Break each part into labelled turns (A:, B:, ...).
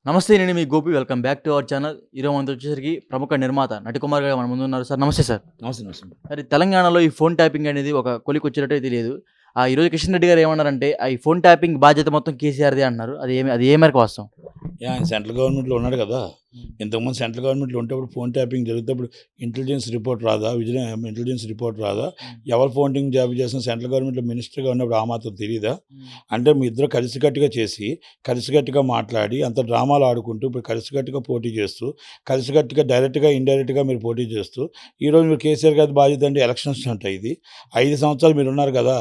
A: నమస్తే నేను మీ Gopi welcome back to our channel. ఈరోజు మనతో వచ్చేసరికి ప్రముఖ నిర్మాత నటికుమార్ గారు మన ముందు ఉన్నారు. సార్ నమస్తే సార్.
B: నమస్తే నమస్తే.
A: సార్ ఈ తెలంగాణలో ఈ ఫోన్ ట్యాపింగ్ అనేది ఒక కొలికొచ్చినట్టే తెలియదు. ఈరోజు కిషన్ రెడ్డి గారు ఏమన్నారంటే ఈ ఫోన్ ట్యాపింగ్ బాధ్యత మొత్తం కేసీఆర్‌దే అంటున్నారు. అది ఏ మేరకు వాస్తవం?
B: ఆయన సెంట్రల్ గవర్నమెంట్‌లో ఉన్నాడు కదా! ఇంతకుముందు సెంట్రల్ గవర్నమెంట్‌లో ఉంటప్పుడు ఫోన్ ట్యాపింగ్ జరిగేటప్పుడు ఇంటెలిజెన్స్ రిపోర్ట్ రాదా? ఇంటెలిజెన్స్ రిపోర్ట్ రాదా? ఎవరు ఫోన్ ట్యాపింగ్ జాబ్ చేసిన సెంట్రల్ గవర్నమెంట్‌లో మినిస్టర్‌గా ఉన్నప్పుడు ఆ మాత్రం తెలీదా? అంటే మీ ఇద్దరు కలిసికట్టుగా చేసి, కలిసికట్టుగా మాట్లాడి, అంత డ్రామాలు ఆడుకుంటూ, ఇప్పుడు కలిసికట్టుగా పోటీ చేస్తూ, కలిసికట్టుగా డైరెక్ట్‌గా, ఇండైరెక్ట్‌గా మీరు పోటీ చేస్తూ, ఈరోజు మీరు కేసీఆర్ గారి బాధ్యత అంటే ఎలక్షన్స్ అంట ఇది. 5 సంవత్సరాలు మీరున్నారు కదా!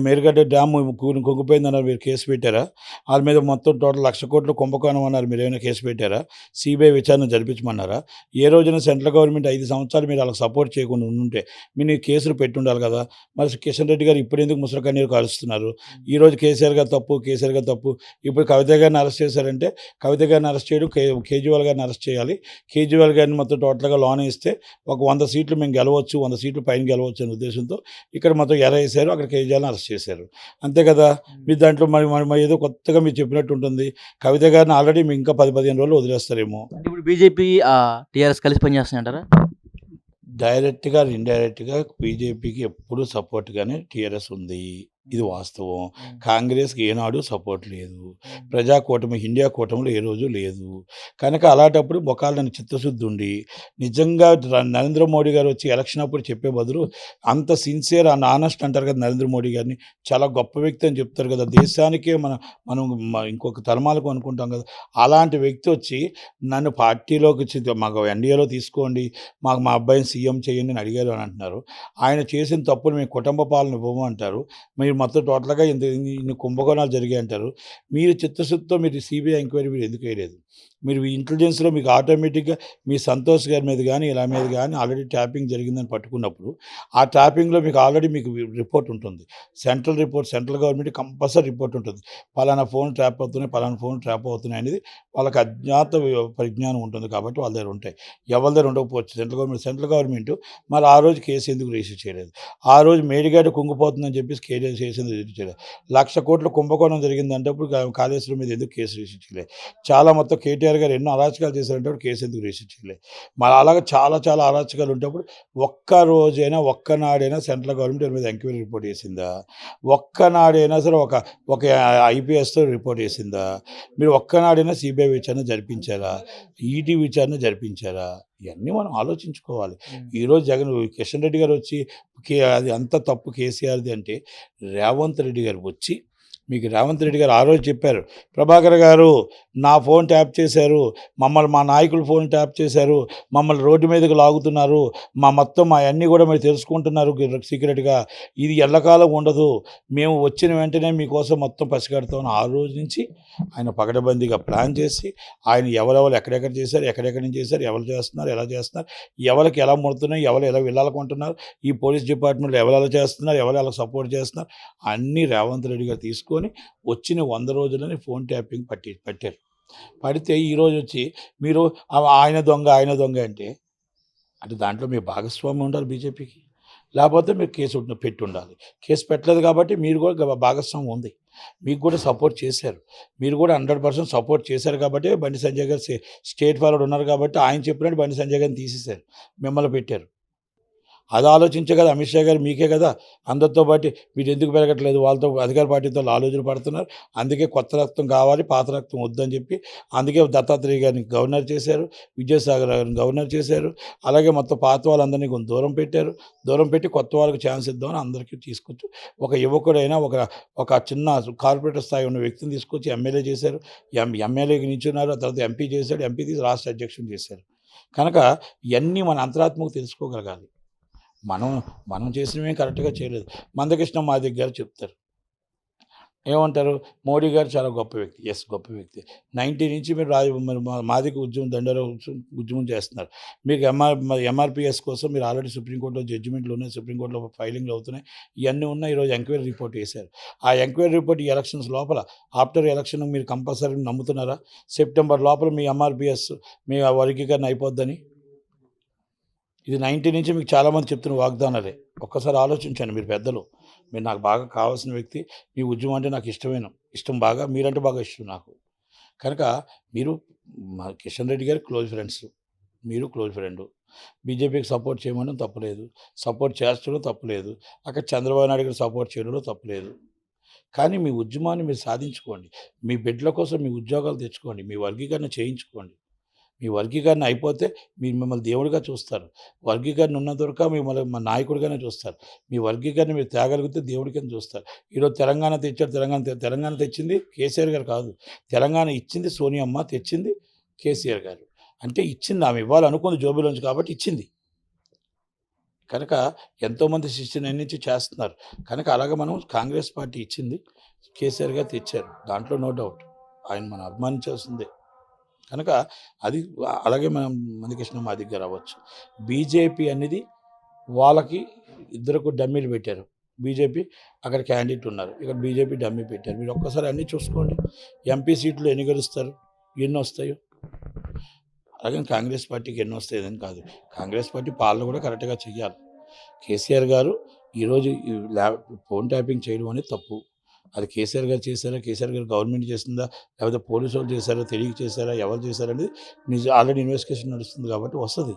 B: మేడిగడ్డ డ్యామ్ కుంగిపోయిందన్నారు, మీరు కేసు పెట్టారా? వాళ్ళ మీద మొత్తం టోటల్ 1,00,00,000 కోట్లు కుంభకోణం అన్నారు, మీరు ఏమైనా కేసు పెట్టారా? సిబిఐ విచారణ జరిపించమన్నారా? ఏ రోజున సెంట్రల్ గవర్నమెంట్ 5 సంవత్సరాలు మీరు వాళ్ళకి సపోర్ట్ చేయకుండా ఉండుంటే మీరు కేసులు పెట్టుండాలి కదా! మరి కిషన్ రెడ్డి గారు ఇప్పుడు ఎందుకు ముసలి కన్నీరు కారుస్తున్నారు? ఈరోజు కేసీఆర్ గారు తప్పు, కేసీఆర్ గారు తప్పు. ఇప్పుడు కవిత గారిని అరెస్ట్ చేశారంటే కవిత గారిని అరెస్ట్ చేయడం, కేజ్రీవాల్ గారిని అరెస్ట్ చేయాలి. కేజ్రీవాల్ గారిని మొత్తం టోటల్గా లోన్ ఇస్తే ఒక 100 సీట్లు మేము గెలవచ్చు, 100 సీట్లు పైన గెలవచ్చు అనే ఉద్దేశంతో ఇక్కడ మొత్తం వేశారు, అక్కడ కేజ్రీవాల్ని అరెస్ట్ చేశారు. అంతే కదా! మీరు దాంట్లో మరి ఏదో కొత్తగా మీరు చెప్పినట్టు ఉంటుంది. కవిత గారిని ఆల్రెడీ మీకు ఇంకా 10, 15 రోజులు వదిలేస్తారేమో.
A: అంటే ఇప్పుడు బీజేపీ, టీఆర్ఎస్ కలిసి పనిచేస్తున్నాయంటారా?
B: డైరెక్ట్‌గా, ఇండైరెక్ట్‌గా బీజేపీకి ఎప్పుడూ సపోర్ట్‌గానే టీఆర్ఎస్ ఉంది. ఇది వాస్తవం. కాంగ్రెస్‌కి ఏనాడు సపోర్ట్ లేదు. ప్రజాకూటమి, ఇండియా కూటమిలో ఏ రోజు లేదు. కనుక అలాంటప్పుడు మొఖాలని చిత్తశుద్ధి ఉండి, నిజంగా నరేంద్ర మోడీ గారు వచ్చి ఎలక్షన్ అప్పుడు చెప్పే బదులు అంత సిన్సియర్ అండ్ ఆనెస్ట్ అంటారు కదా నరేంద్ర మోడీ గారిని. చాలా గొప్ప వ్యక్తి అని చెప్తారు కదా! దేశానికే మనం ఇంకొక తలమాలకు అనుకుంటాం కదా! అలాంటి వ్యక్తి వచ్చి నన్ను పార్టీలోకి మాకు ఎన్డీఏలో తీసుకోండి, మా అబ్బాయిని సీఎం చేయండి అని అడిగారు అని అంటున్నారు. ఆయన చేసిన తప్పులు మేము కుటుంబ పాలన ఇవ్వము అంటారు. మీరు మొత్తం టోటల్‌గా ఇన్ని కుంభకోణాలు జరిగాయంటారు. మీరు చిత్తశుద్ధితో మీరు సిబిఐ ఎంక్వైరీ మీరు ఎందుకు వేయలేదు? మీరు ఇంటెలిజెన్స్‌లో మీకు ఆటోమేటిక్‌గా మీ సంతోష్ గారి మీద గానీ, ఇలా మీద గానీ ఆల్రెడీ ట్యాపింగ్ జరిగిందని పట్టుకున్నప్పుడు, ఆ ట్యాపింగ్‌లో మీకు ఆల్రెడీ మీకు రిపోర్ట్ ఉంటుంది. సెంట్రల్ గవర్నమెంట్ కంపల్సరీ రిపోర్ట్ ఉంటుంది. పలానా ఫోన్ ట్రాప్ అవుతున్నాయి, పలానా ఫోన్ ట్రాప్ అవుతున్నాయి అనేది వాళ్ళకి అజ్ఞాత పరిజ్ఞానం ఉంటుంది కాబట్టి వాళ్ళ దగ్గర ఉంటాయి. ఎవరి దగ్గర ఉండకపోవచ్చు. సెంట్రల్ గవర్నమెంట్ మరి ఆ రోజు కేసు ఎందుకు రిజిస్టర్ చేయలేదు? ఆ రోజు మేడిగడ్డ కుంగిపోతుందని చెప్పేసి కేసు ఎందుకు రిజిస్టర్ చేయలేదు? 1,00,000 కోట్ల కుంభకోణం జరిగిందంటే అప్పుడు కాళేశ్వరం మీద ఎందుకు కేసు రిజిస్టర్ చేయలేదు? చాలా మొత్తం కేటీఆర్ గారు ఎన్నో అరాచకాలు చేశారంటే కేసు ఎందుకు రిజిస్టర్ చేయలేదు? మరి అలాగే చాలా చాలా అరాచకాలు ఉంటప్పుడు ఒక్క రోజైనా, ఒక్కనాడైనా సెంట్రల్ గవర్నమెంట్ దాని మీద ఎంక్వైరీ రిపోర్ట్ చేసిందా? ఒక్కనాడైనా సరే ఒక ఐపీఎస్‌తో రిపోర్ట్ చేసిందా? మీరు ఒక్కనాడైనా సిబిఐ విచారణ జరిపించారా? ఈడీ విచారణ జరిపించారా? ఇవన్నీ మనం ఆలోచించుకోవాలి. ఈరోజు కిషన్ రెడ్డి గారు వచ్చి అది అంత తప్పు కేసీఆర్‌ది అంటే, రేవంత్ రెడ్డి గారు వచ్చి మీకు రేవంత్ రెడ్డి గారు ఆ రోజు చెప్పారు, ప్రభాకర్ గారు నా ఫోన్ ట్యాప్ చేశారు, మా నాయకులు ఫోన్ ట్యాప్ చేశారు, మమ్మల్ని రోడ్డు మీదకి లాగుతున్నారు, మొత్తం అవన్నీ కూడా మీరు తెలుసుకుంటున్నారు సీక్రెట్గా, ఇది ఎల్లకాలం ఉండదు, మేము వచ్చిన వెంటనే మీకోసం మొత్తం పసిగడతామని ఆ రోజు నుంచి ఆయన పకడ్బందీగా ప్లాన్ చేసి ఆయన ఎవరెవరు ఎక్కడెక్కడ చేశారు, ఎక్కడెక్కడి నుంచి చేశారు, ఎవరు చేస్తున్నారు, ఎలా చేస్తున్నారు, ఎవరికి ఎలా ముడుతున్నాయి, ఎవరు ఎలా వెళ్ళాలనుకుంటున్నారు, ఈ పోలీస్ డిపార్ట్మెంట్లో ఎవరు ఎలా చేస్తున్నారు, ఎవరు ఎలా సపోర్ట్ చేస్తున్నారు, అన్నీ రేవంత్ రెడ్డి గారు తీసుకొని వచ్చిన 100 రోజులని ఫోన్ ట్యాపింగ్ పట్టారు. పడితే ఈరోజు వచ్చి మీరు ఆయన దొంగ అంటే దాంట్లో మీ భాగస్వామ్యం ఉండాలి బీజేపీకి. లేకపోతే మీరు కేసు పెట్టి ఉండాలి. కేసు పెట్టలేదు కాబట్టి మీరు కూడా భాగస్వామ్యం ఉంది. మీకు కూడా సపోర్ట్ చేశారు. మీరు కూడా 100% సపోర్ట్ చేశారు కాబట్టి బండి సంజయ్ గారు స్ట్రెయిట్ ఫార్వర్డ్ ఉన్నారు కాబట్టి ఆయన చెప్పినట్టు బండి సంజయ్ గారిని తీసేశారు. మిమ్మల్ని పెట్టారు. అది ఆలోచించే కదా అమిత్ షా గారు మీకే కదా అందరితో పాటు మీరు ఎందుకు పెరగట్లేదు, వాళ్ళతో అధికార పార్టీతో ఆలోచన పడుతున్నారు. అందుకే కొత్త రక్తం కావాలి, పాత రక్తం వద్దని చెప్పి అందుకే దత్తాత్రేయ గారిని గవర్నర్ చేశారు, విజయసాగర్ గారిని గవర్నర్ చేశారు. అలాగే మొత్తం పాత వాళ్ళందరినీ కొంచెం దూరం పెట్టారు. దూరం పెట్టి కొత్త వాళ్ళకి ఛాన్స్ ఇద్దామని అందరికీ తీసుకొచ్చి ఒక యువకుడైనా ఒక చిన్న కార్పొరేటర్ స్థాయి ఉన్న వ్యక్తిని తీసుకొచ్చి ఎమ్మెల్యే చేశారు. ఎమ్మెల్యేకి నిల్చున్నారు, ఆ తర్వాత ఎంపీ చేశాడు, ఎంపీ తీసి రాష్ట్ర అధ్యక్షుడు చేశారు. కనుక ఇవన్నీ మన అంతరాత్మకు తెలుసుకోగలగాలి. మనం చేసినవేం కరెక్ట్‌గా చేయలేదు. మందకృష్ణ మాదిగ గారు చెప్తారు. ఏమంటారు? మోడీ గారు చాలా గొప్ప వ్యక్తి. యెస్, గొప్ప వ్యక్తి. 90 నుంచి మీరు మరి మాదిగ ఉద్యమం దండోరా ఉద్యమం చేస్తున్నారు. మీకు ఎంఆర్‌పీఎస్ కోసం మీరు ఆల్రెడీ సుప్రీంకోర్టులో జడ్జిమెంట్లు ఉన్నాయి. సుప్రీంకోర్టులో ఫైలింగ్లు అవుతున్నాయి. ఇవన్నీ ఉన్నాయి. ఈరోజు ఎంక్వైరీ రిపోర్ట్ వేశారు. ఆ ఎంక్వైరీ రిపోర్ట్ ఈ ఎలక్షన్స్ లోపల ఆఫ్టర్ ఎలక్షన్ మీరు కంపల్సరీ నమ్ముతున్నారా? సెప్టెంబర్ లోపల మీ ఎంఆర్‌పీఎస్ మీ వర్గీకరణ అయిపోద్దని? ఇది 90 నుంచి మీకు చాలామంది చెప్తున్న వాగ్దానాలే. ఒక్కసారి ఆలోచించండి మీరు పెద్దలు. మీరు నాకు బాగా కావాల్సిన వ్యక్తి. మీ ఉద్యమం అంటే నాకు ఇష్టం బాగా. మీరంటే బాగా ఇష్టం నాకు. కనుక మీరు మా కిషన్ రెడ్డి గారు క్లోజ్ ఫ్రెండ్స్, మీరు క్లోజ్ ఫ్రెండు. బీజేపీకి సపోర్ట్ చేయమనడం తప్పులేదు, సపోర్ట్ చేస్తడం తప్పులేదు, అక్కడ చంద్రబాబు నాయుడు గారు సపోర్ట్ చేయడంలో తప్పులేదు. కానీ మీ ఉద్యమాన్ని మీరు సాధించుకోండి, మీ బిడ్డల కోసం మీ ఉద్యోగాలు తెచ్చుకోండి, మీ వర్గీకరణ చేయించుకోండి. మీ వర్గీకరణ అయిపోతే మీరు మిమ్మల్ని దేవుడిగా చూస్తారు. వర్గీకరణ ఉన్నంత వరకు మిమ్మల్ని మా నాయకుడిగానే చూస్తారు. మీ వర్గీకరణ మీరు తేగలిగితే దేవుడి కింద చూస్తారు. ఈరోజు తెలంగాణ తెచ్చారు, తెలంగాణ తెచ్చింది కేసీఆర్ గారు కాదు. తెలంగాణ ఇచ్చింది సోనియమ్మ, తెచ్చింది కేసీఆర్ గారు. అంటే ఇచ్చింది, ఆమె ఇవ్వాలనుకుంది జోబీలోంచి కాబట్టి ఇచ్చింది. కనుక ఎంతోమంది శిష్యుని నుంచి చేస్తున్నారు. కనుక అలాగే మనం కాంగ్రెస్ పార్టీ ఇచ్చింది, కేసీఆర్ గారు తెచ్చారు. దాంట్లో నో డౌట్. ఆయన మనం అభిమానించాల్సిందే. కనుక అది అలాగే మనం మందకృష్ణ మా దగ్గర రావచ్చు. బీజేపీ అనేది వాళ్ళకి ఇద్దరికి డమ్మీలు పెట్టారు. బీజేపీ అక్కడ క్యాండిడేట్ ఉన్నారు, ఇక్కడ బీజేపీ డమ్మీ పెట్టారు. మీరు ఒక్కసారి అన్నీ చూసుకోండి. ఎంపీ సీట్లు ఎన్ని గెలుస్తారు, ఎన్ని వస్తాయో. అలాగే కాంగ్రెస్ పార్టీకి ఎన్ని వస్తాయని కాదు, కాంగ్రెస్ పార్టీ పాలన కూడా కరెక్ట్గా చెయ్యాలి. కేసీఆర్ గారు ఈరోజు ఫోన్ ట్యాపింగ్ చేయడం అనేది తప్పు. అది కేసీఆర్ గారు చేశారా, కేసీఆర్ గారు గవర్నమెంట్ చేసిందా, లేకపోతే పోలీసు వాళ్ళు చేశారా, తెలియక చేశారా, ఎవరు చేశారనేది ఆల్రెడీ ఇన్వెస్టిగేషన్ నడుస్తుంది కాబట్టి వస్తుంది.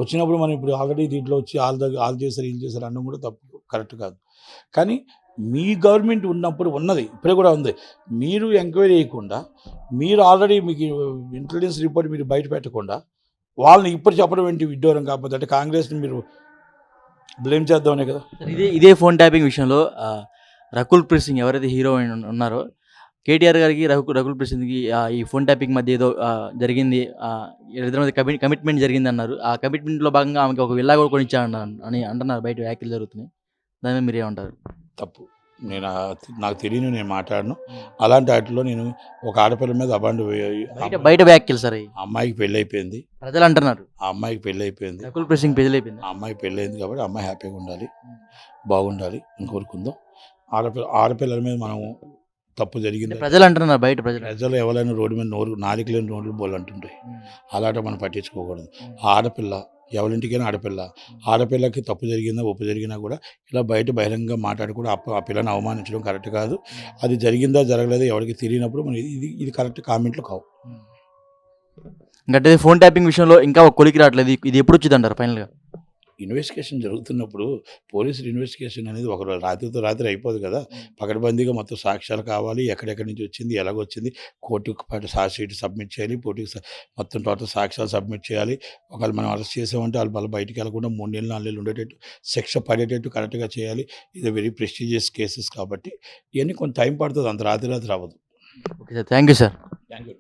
B: వచ్చినప్పుడు మనం ఇప్పుడు ఆల్రెడీ దీంట్లో వచ్చి వాళ్ళు చేశారు వీళ్ళు చేశారు అనడం కూడా తప్పు, కరెక్ట్ కాదు. కానీ మీ గవర్నమెంట్ ఉన్నప్పుడు ఉన్నది, ఇప్పుడే కూడా ఉంది. మీరు ఎంక్వైరీ చేయకుండా, మీరు ఆల్రెడీ మీకు ఇంటెలిజెన్స్ రిపోర్ట్ మీరు బయట పెట్టకుండా వాళ్ళని ఇప్పుడు చెప్పడం ఏంటి విడ్డూరం? కాకపోతే అంటే కాంగ్రెస్ని మీరు బ్లేమ్ చేద్దామనే కదా.
A: ఇదే ఫోన్ ట్యాపింగ్ విషయంలో రకుల్ ప్రీత్ సింగ్ ఎవరైతే హీరోయిన్ ఉన్నారో, కేటీఆర్ గారికి రకుల్ ప్రీత్ సింగ్కి ఈ ఫోన్ ట్యాపింగ్ మధ్య ఏదో జరిగింది, ఇద్దరి మధ్య కమిట్మెంట్ జరిగింది అన్నారు. ఆ కమిట్మెంట్లో భాగంగా ఆమెకి ఒక విల్లా కూడా కొనిచ్చాను అని అంటున్నారు, బయట వ్యాఖ్యలు జరుగుతున్నాయి. దాని మీద మీరు ఏమంటారు?
B: తప్పు. నాకు తెలియని నేను మాట్లాడను. అలాంటి వాటిలో నేను ఒక ఆడపిల్ల మీద
A: బయట వ్యాఖ్యలు సార్.
B: అమ్మాయికి పెళ్ళి అయిపోయింది,
A: ప్రజలు అంటున్నారు
B: ఆ అమ్మాయికి పెళ్ళి అయిపోయింది,
A: రకుల్ ప్రీత్ సింగ్ పెళ్ళి అయిపోయింది,
B: ఆ అమ్మాయికి పెళ్ళి అయింది కాబట్టి అమ్మాయి హ్యాపీగా ఉండాలి, బాగుండాలి అని కోరుకుందాం. ఆడపిల్లల మీద మనం తప్పు జరిగింది
A: ప్రజలు అంటున్నారు, బయట
B: ప్రజలు ఎవరైనా రోడ్డు మీద నాలుగు లేని రోడ్లు బోళ్ళు అంటుంటాయి. అలాంటి మనం పట్టించుకోకూడదు. ఆడపిల్ల ఎవరింటికైనా ఆడపిల్లకి తప్పు జరిగిందా ఒప్పు జరిగినా కూడా ఇలా బయట బహిరంగంగా మాట్లాడుకుంటూ ఆ పిల్లని అవమానించడం కరెక్ట్ కాదు. అది జరిగిందా జరగలేదా ఎవరికి తెలియనప్పుడు మనం ఇది కరెక్ట్ కామెంట్లు కావు.
A: అంటే ఫోన్ ట్యాపింగ్ విషయంలో ఇంకా ఒక కొలికి రావట్లేదు, ఇది ఎప్పుడు వచ్చింది అంటారు ఫైనల్గా?
B: ఇన్వెస్టిగేషన్ జరుగుతున్నప్పుడు పోలీసులు ఇన్వెస్టిగేషన్ అనేది ఒక రాత్రితో రాత్రి అయిపోదు కదా. పకడ్బందీగా మొత్తం సాక్ష్యాలు కావాలి, ఎక్కడెక్కడి నుంచి వచ్చింది, ఎలాగొచ్చింది, కోర్టుకు పాటు ఛార్జ్ షీట్ సబ్మిట్ చేయాలి, కోర్టుకి మొత్తం టోటల్ సాక్ష్యాలు సబ్మిట్ చేయాలి. ఒకవేళ మనం అరెస్ట్ చేసామంటే వాళ్ళు బయటికి వెళ్ళకుండా 3 నెలలు 4 నెలలు ఉండేటట్టు, శిక్ష పడేటట్టు కరెక్ట్గా చేయాలి. ఇది వెరీ ప్రెస్టీజియస్ కేసెస్ కాబట్టి ఇవన్నీ కొంచెం టైం పడుతుంది, అంత రాత్రి అవ్వదు.
A: Okay sir, thank you sir.
B: Thank you.